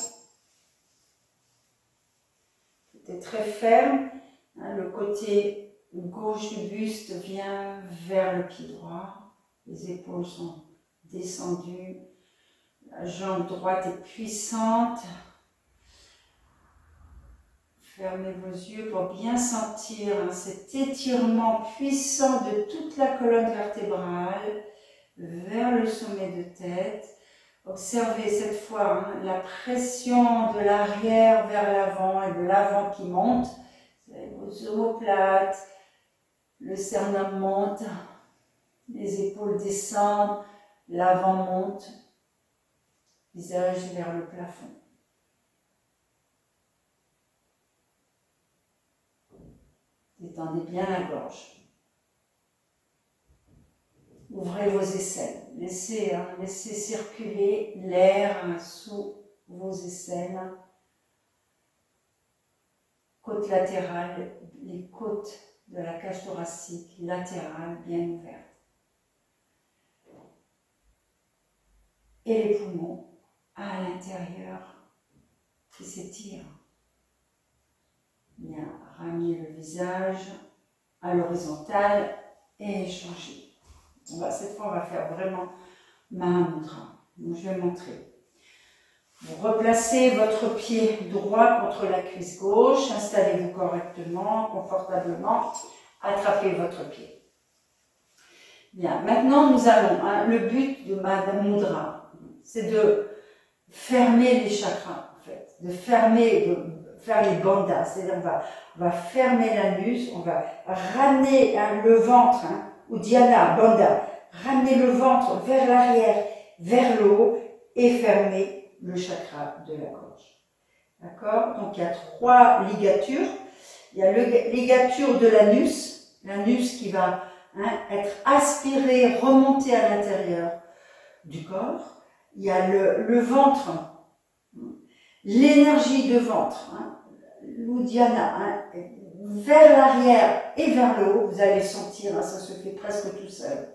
Tout est très ferme. Le côté gauche du buste vient vers le pied droit. Les épaules sont descendues. La jambe droite est puissante. Fermez vos yeux pour bien sentir cet étirement puissant de toute la colonne vertébrale vers le sommet de tête. Observez cette fois la pression de l'arrière vers l'avant et de l'avant qui monte. Vos omoplates, le sternum monte, les épaules descendent, l'avant monte, visage vers le plafond. Détendez bien la gorge. Ouvrez vos aisselles. Laissez circuler l'air sous vos aisselles. Côte latérale, les côtes de la cage thoracique latérale bien ouvertes. Et les poumons à l'intérieur qui s'étirent. Bien, ramener le visage à l'horizontale et échanger. Cette fois, on va faire vraiment Mahamudra. Donc, je vais montrer. Vous replacez votre pied droit contre la cuisse gauche. Installez-vous correctement, confortablement. Attrapez votre pied. Bien, maintenant, nous allons, le but de Mahamudra, c'est de fermer les chakras, en fait. De fermer, faire les bandhas, c'est-à-dire on va fermer l'anus, on va ramener le ventre, Uddiyana, bandha, ramener le ventre vers l'arrière, vers le haut et fermer le chakra de la gorge. D'accord? Donc il y a 3 ligatures. Il y a la ligature de l'anus qui va être aspiré, remonté à l'intérieur du corps. Il y a le ventre, l'énergie de ventre, l'Uddiyana, vers l'arrière et vers le haut. Vous allez sentir, ça se fait presque tout seul.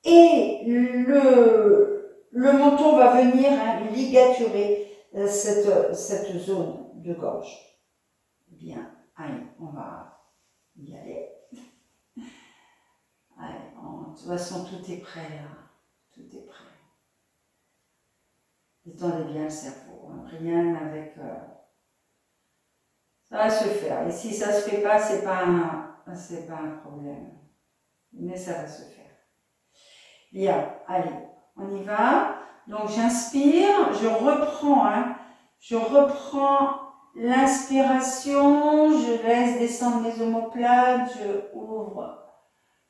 Et le menton va venir ligaturer cette zone de gorge. Bien, allez, on va y aller. Allez, de toute façon, tout est prêt là. Tout est prêt. Détendez bien le cerveau. Rien avec... Ça va se faire. Et si ça ne se fait pas, c'est pas un problème. Mais ça va se faire. Bien, allez, on y va. Donc j'inspire, je reprends l'inspiration, je laisse descendre mes omoplates, je ouvre,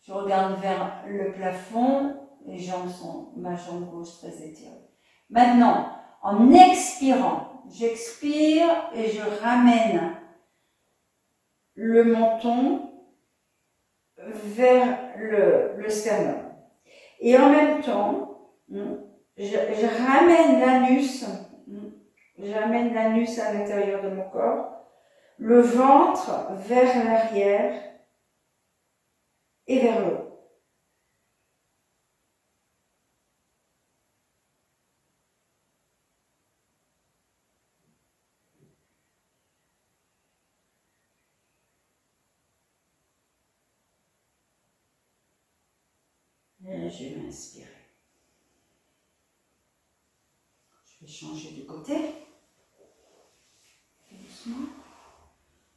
je regarde vers le plafond, les jambes ma jambe gauche très étirée. Maintenant, en expirant, j'expire et je ramène le menton vers le sternum. Et en même temps, je ramène l'anus à l'intérieur de mon corps, le ventre vers l'arrière et vers le haut. Et je vais inspirer. Je vais changer de côté. Doucement.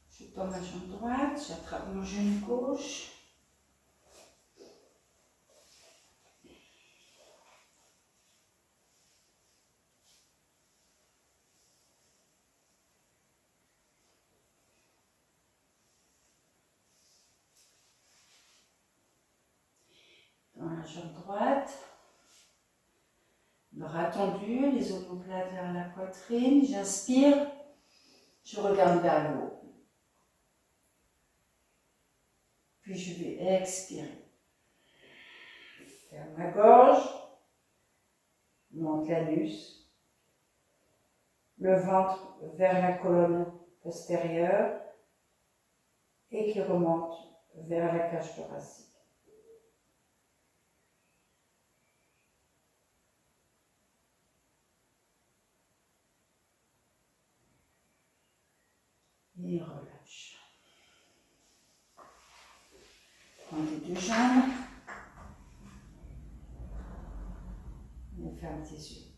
Je tends ma jambe droite, j'attrape mon genou gauche. Dans la jambe droite. Bras tendus, les omoplates vers la poitrine. J'inspire, je regarde vers le haut. Puis je vais expirer. Ferme la gorge, monte l'anus, le ventre vers la colonne postérieure et qui remonte vers la cage thoracique. Et relâche. Prends tes 2 jambes. Et ferme tes yeux.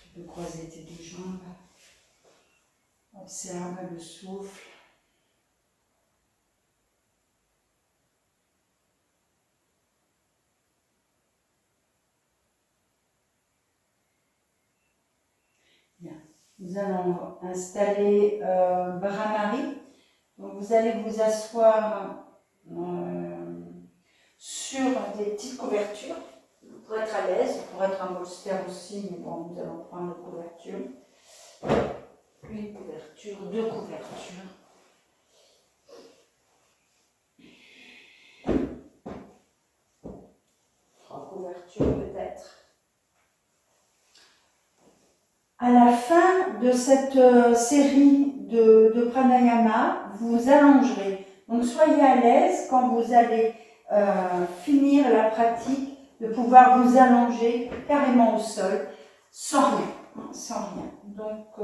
Tu peux croiser tes 2 jambes. Observe le souffle. Bien. Nous allons installer Brahmari. Donc vous allez vous asseoir sur des petites couvertures pour être à l'aise, pour être un bolster aussi, mais bon, nous allons prendre une couverture. Une couverture, 2 couvertures. Couverture peut-être. À la fin de cette série de pranayama, vous allongerez. Donc soyez à l'aise quand vous allez finir la pratique de pouvoir vous allonger carrément au sol, sans rien. Sans rien. Donc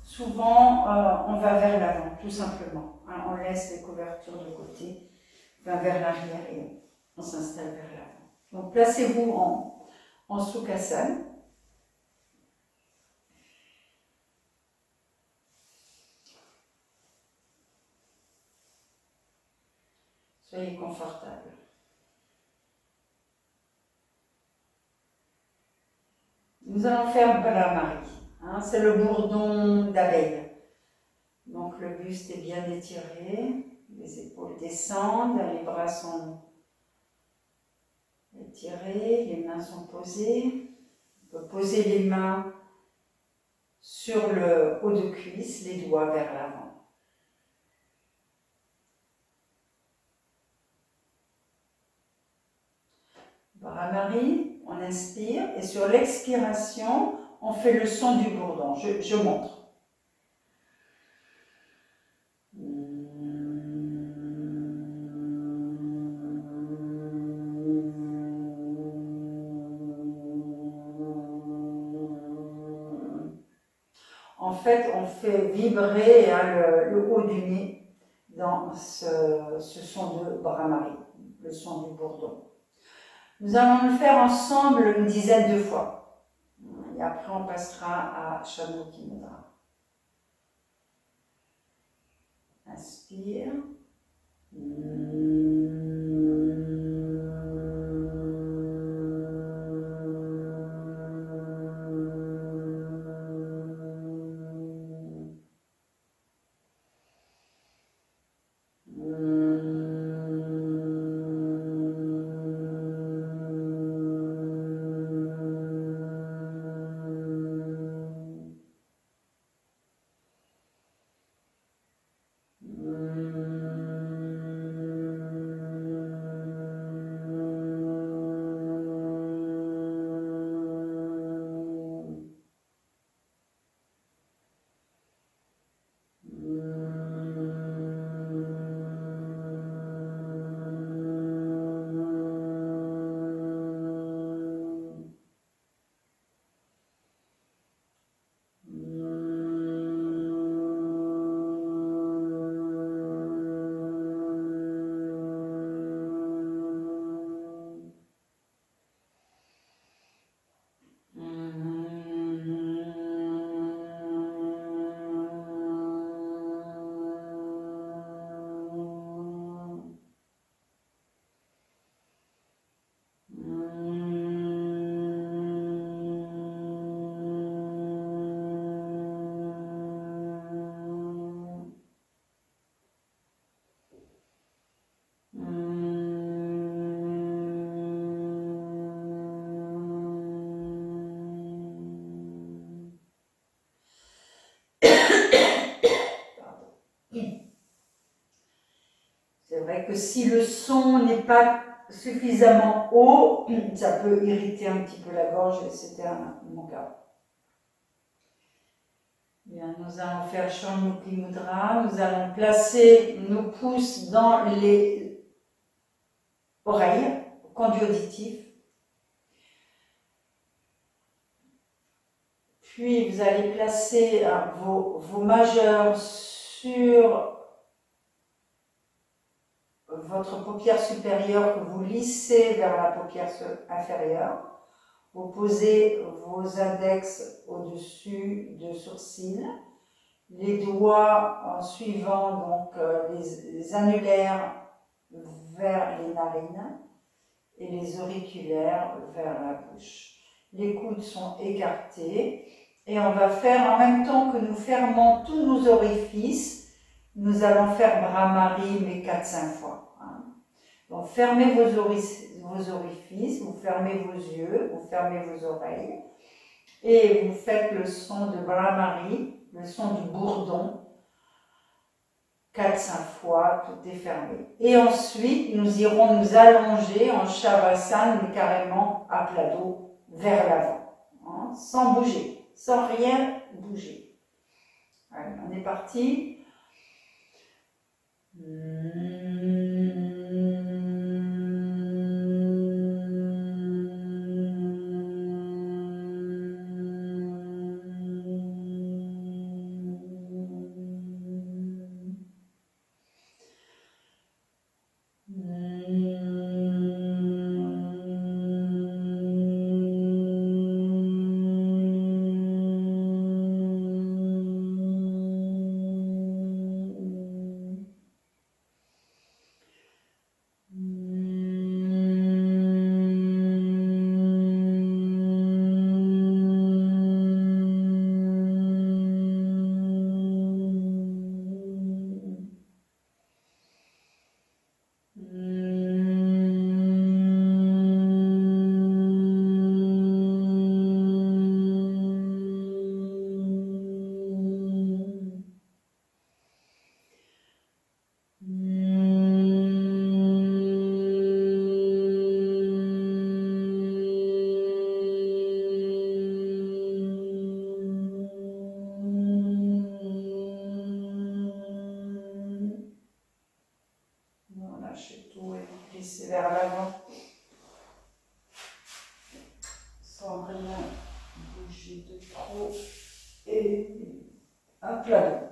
souvent on va vers l'avant, tout simplement. On laisse les couvertures de côté, on va vers l'arrière et on s'installe vers l'avant. Donc placez-vous en Sukhasana. Soyez confortable. Nous allons faire Brahmari. Hein, c'est le bourdon d'abeille. Donc le buste est bien étiré, les épaules descendent, les bras sont étirés, les mains sont posées. On peut poser les mains sur le haut de cuisse, les doigts vers l'avant. Brahmari, on inspire et sur l'expiration, on fait le son du bourdon. Je montre. En fait, on fait vibrer hein, le haut du nez dans ce son de Brahmari, le son du bourdon. Nous allons le faire ensemble une dizaine de fois. Et après, on passera à Chandmukhi Mudra. Inspire. C'est vrai que si le son n'est pas suffisamment haut, ça peut irriter un petit peu la gorge, et c'était mon cas. Bien, nous allons faire Chandmukhi Mudra, nous allons placer nos pouces dans les oreilles, conduit auditif. Puis vous allez placer vos majeurs sur votre paupière supérieure que vous lissez vers la paupière inférieure. Vous posez vos index au-dessus de sourcils, les doigts en suivant donc les annulaires vers les narines et les auriculaires vers la bouche. Les coudes sont écartés et on va faire en même temps que nous fermons tous nos orifices, nous allons faire Brahmari mais 4-5 fois. Hein. Donc fermez vos orifices, vous fermez vos yeux, vous fermez vos oreilles et vous faites le son de Brahmari, le son du bourdon, 4-5 fois, tout est fermé. Et ensuite, nous irons nous allonger en Shavasana, mais carrément à plat dos, vers l'avant, hein, sans bouger, sans rien bouger. Allez, on est parti. micro et un plat d'eau.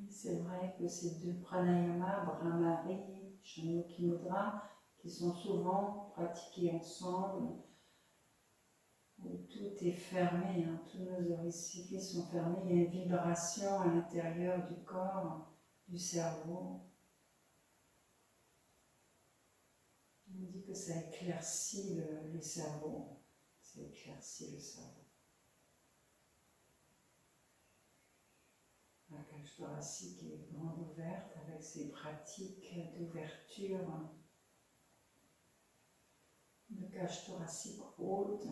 C'est vrai que ces deux pranayama, Brahmari, Shanmukhi Mudra, qui sont souvent pratiqués ensemble, où tout est fermé, hein, tous nos orifices sont fermés, il y a une vibration à l'intérieur du corps, du cerveau. On dit que ça éclaircit le cerveau, ça éclaircit le cerveau. La cage thoracique est grande ouverte avec ses pratiques d'ouverture. Une cage thoracique haute.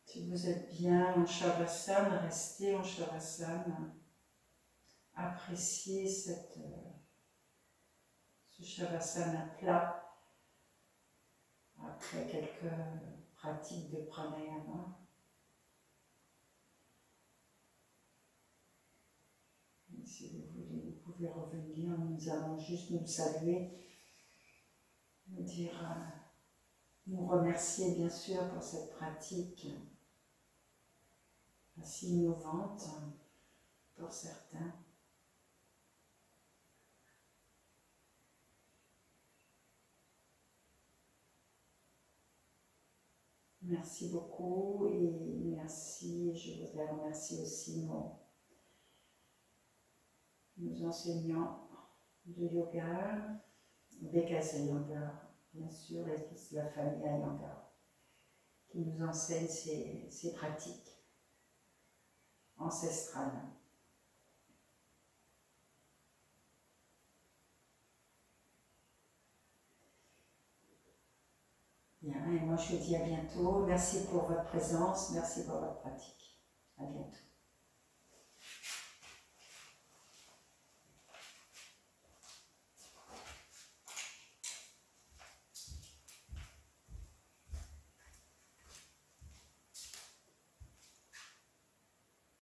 Si vous êtes bien en Shavasana, restez en Shavasana. Appréciez ce Shavasana plat après quelques pratiques de pranayama. Et si vous voulez, vous pouvez revenir, nous allons juste nous saluer, nous dire, nous remercier bien sûr pour cette pratique assez innovante pour certains. Merci beaucoup et merci, je voudrais remercier aussi nos enseignants de yoga, Bekasa Iyengar, bien sûr, et toute la famille Iyengar, qui nous enseigne ces pratiques ancestrales. Bien, et moi je vous dis à bientôt. Merci pour votre présence, merci pour votre pratique. À bientôt.